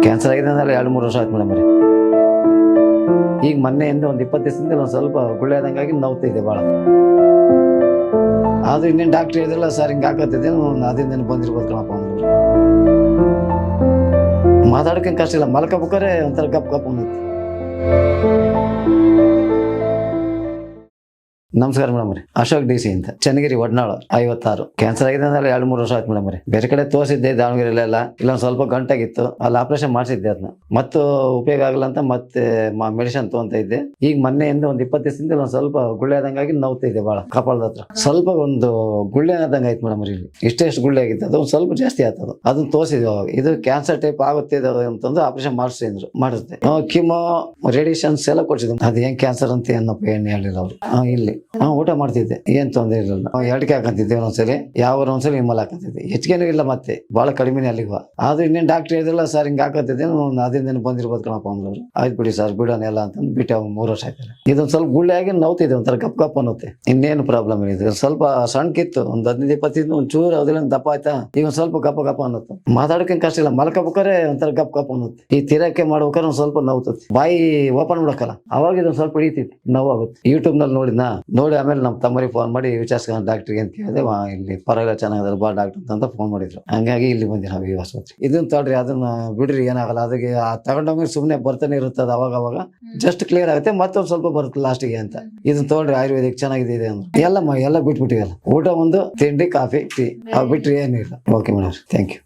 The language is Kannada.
ಕ್ಯಾನ್ಸರ್ ಆಗಿದೆ ಅಂದ್ರೆ 2-3 ವರ್ಷ ಆಯ್ತು ಮೇಡಮ್ ರೀ. ಈಗ ಮೊನ್ನೆಯಿಂದ ಒಂದು 20 ದಿವಸದಿಂದ ಒಂದು ಸ್ವಲ್ಪ ಗುಳ್ಳೆ ಆದಂಗಾಗಿ ನೋವ್ತಿದೆ ಭಾಳ. ಅದು ಇನ್ನೇನು ಡಾಕ್ಟ್ರ್ ಹೇಳಿದ್ರಲ್ಲ ಸರ್ ಹಿಂಗೆ ಹಾಕತ್ತಿದ್ದೆ ಅದರಿಂದ ಬಂದಿರ್ಬೋದು ಕಣಪ್ಪ ಅಂದ್ರು. ಮಾತಾಡೋಕೆ ಕಷ್ಟ ಇಲ್ಲ, ಮಲ್ಕೋಬೇಕಾರೆ ಒಂಥರ ಗಪ್ ಗಪ್ ಅನ್ನುತ್ತೆ. ನಮಸ್ಕಾರ ಮೇಡಮ್ ರೀ, ಅಶೋಕ್ DC ಅಂತ, ಚನ್ನಗಿರಿ ಒಡ್ನಾಳು, 56. ಕ್ಯಾನ್ಸರ್ ಆಗಿದೆ ಅಂದ್ರೆ 2-3 ವರ್ಷ ಆಯ್ತು ಮೇಡಮ್ ರೀ. ಬೇರೆ ಕಡೆ ತೋರಿಸಿದ್ದೆ ದಾವಣಗೆರೆಲ್ಲ, ಇಲ್ಲೊಂದು ಸ್ವಲ್ಪ ಗಂಟಾಗಿತ್ತು, ಅಲ್ಲಿ ಆಪರೇಷನ್ ಮಾಡಿಸಿದ್ದೆ. ಅದನ್ನ ಮತ್ತು ಉಪಯೋಗ ಆಗಲ್ಲ ಅಂತ ಮತ್ತೆ ಮೆಡಿಸಿನ್ ತಗೊಂತ ಇದ್ದೆ. ಈಗ ಮೊನ್ನೆಯಿಂದ ಒಂದು 20 ದಿವಸದಿಂದ ಒಂದು ಸ್ವಲ್ಪ ಗುಳ್ಳೆ ಆದಂಗಾಗಿ ನೋವ್ತಿದೆ ಭಾಳ, ಕಪಾಳದ ಹತ್ರ ಸ್ವಲ್ಪ ಒಂದು ಗುಳ್ಳೆ ಆದಂಗೆ ಆಯ್ತು ಮೇಡಮ್ ರೀ. ಇಲ್ಲಿ ಇಷ್ಟೆಷ್ಟು ಗುಳ್ಳೆ ಆಗಿತ್ತು, ಅದು ಒಂದು ಸ್ವಲ್ಪ ಜಾಸ್ತಿ ಆಯ್ತದು. ಅದನ್ನ ತೋರಿಸಿದ್ವಿ ಅವಾಗ, ಇದು ಕ್ಯಾನ್ಸರ್ ಟೈಪ್ ಆಗುತ್ತೆ ಅಂತಂದು ಆಪರೇಷನ್ ಮಾಡಿಸಿದ್ರು. ಮಾಡಿಸುತ್ತೆ ಕಿಮೋ ರೇಡಿಯೇಷನ್ಸ್ ಎಲ್ಲ ಕೊಡ್ಸಿದ್ರು. ಅದು ಹೆಂಗ್ ಕ್ಯಾನ್ಸರ್ ಅಂತ ಏನಪ್ಪ ಏನು ಹೇಳಿಲ್ಲ ಅವ್ರು. ಇಲ್ಲಿ ಊಟ ಮಾಡ್ತಿದ್ದೆ, ಏನ್ ತೊಂದರೆ ಇರಲಿಲ್ಲ. 2 ಹಾಕಂತಿದ್ದೆ ಒಂದೊಂದ್ಸಲಿ, ಒಂದ್ಸಲಿ ಹಿಮ್ಮಲ್ ಹಾಕಂತಿದ್ದೆ. ಹೆಚ್ಚಿಗೆನೂ ಇಲ್ಲ, ಮತ್ತೆ ಬಹಳ ಕಡಿಮೆನೇ ಅಲ್ಲಿಗ. ಆದ್ರೂ ಇನ್ನೇನು ಡಾಕ್ಟರ್ ಹೇಳಿದ್ರಲ್ಲ ಸರ್ ಹಿಂಗೆ ಹಾಕಂತಿದ್ದೆ ಅದರಿಂದ ಬಂದಿರ್ಬೋದು ಕಣಪ್ಪ ಅಂದ್ರು. ಆಯ್ತು ಬಿಡಿ ಸರ್ ಬಿಡೋಣ ಎಲ್ಲ ಅಂತಂದು ಬಿಟ್ಟೆ. 3 ವರ್ಷ ಆಯ್ತು. ಇದೊಂದು ಸ್ವಲ್ಪ ಗುಳ್ಳೆ ಆಗಿ ನೋವ್ತಿದೆ, ಒಂಥರ ಗಪ್ ಗಪ್ ಅನ್ನುತ್ತೆ. ಇನ್ನೇನು ಪ್ರಾಬ್ಲಮ್ ಇದೆ, ಸ್ವಲ್ಪ ಸಣ್ಣಕ್ಕಿತ್ತು, ಒಂದು 15-20 ಒಂಚೂರು ಅದೆಲ್ಲ ದಪ್ಪ ಆಯ್ತಾ, ಈಗ ಒಂದು ಸ್ವಲ್ಪ ಗಪ್ಪ ಗಪ್ಪ ಅನ್ನುತ್ತೆ. ಮಾತಾಡೋಕೆ ಕಷ್ಟ ಇಲ್ಲ, ಮಲ್ಕೋಬೇಕಾರೆ ಒಂಥರ ಗಪ್ ಗಪ್ ಅನ್ನುತ್ತೆ. ಈ ತಿರಕ್ಕೆ ಮಾಡ್ಬೇಕಾದ್ರೆ ಒಂದು ಸ್ವಲ್ಪ ನೋವ್ತದೆ, ಬಾಯಿ ಓಪನ್ ಮಾಡಕ್ಕಲ್ಲ, ಅವಾಗ ಇದೊಂದು ಸ್ವಲ್ಪ ಹಿಡಿತೈತಿ, ನೋವಾಗುತ್ತೆ. ಯೂಟ್ಯೂಬ್ ನಲ್ಲಿ ನೋಡಿ ಆಮೇಲೆ ನಮ್ಮ ತಮ್ಮರಿಗೆ ಫೋನ್ ಮಾಡಿ ವಿಚಾರಿಸ್ಕೊಂಡು ಡಾಕ್ಟ್ರಿಗೆ ಅಂತ ಕೇಳಿದೆ. ಇಲ್ಲಿ ಪರವಾಗಿಲ್ಲ ಚೆನ್ನಾಗಿದ್ದಾರೆ ಬಾ ಡಾಕ್ಟರ್ ಅಂತ ಫೋನ್ ಮಾಡಿದ್ರು. ಹಂಗಾಗಿ ಇಲ್ಲಿ ಬಂದಿ ನಾವು ಈ ಆಸ್ಪತ್ರೆ. ಇದನ್ನ ತಡ್ರಿ, ಅದನ್ನ ಬಿಡ್ರಿ, ಏನಾಗಲ್ಲ. ಅದಕ್ಕೆ ತಗೊಂಡೋಗಿ ಸುಮ್ಮನೆ ಬರ್ತಾನೆ ಇರುತ್ತದೆ, ಅವಾಗ ಜಸ್ಟ್ ಕ್ಲಿಯರ್ ಆಗುತ್ತೆ, ಮತ್ತೊಂದು ಸ್ವಲ್ಪ ಬರುತ್ತೆ ಲಾಸ್ಟಿಗೆ ಅಂತ. ಇದನ್ನ ತಗೊಳ್ರಿ, ಆಯುರ್ವೇದಿಕ್ ಚೆನ್ನಾಗಿದೆ ಅಂತ ಎಲ್ಲ ಬಿಟ್ಬಿಟ್ಟಿವಲ್ಲ. ಊಟ ಒಂದು, ತಿಂಡಿ, ಕಾಫಿ, ಟೀ, ಅವು ಬಿಟ್ರಿ ಏನಿಲ್ಲ. Okay madam, thank you.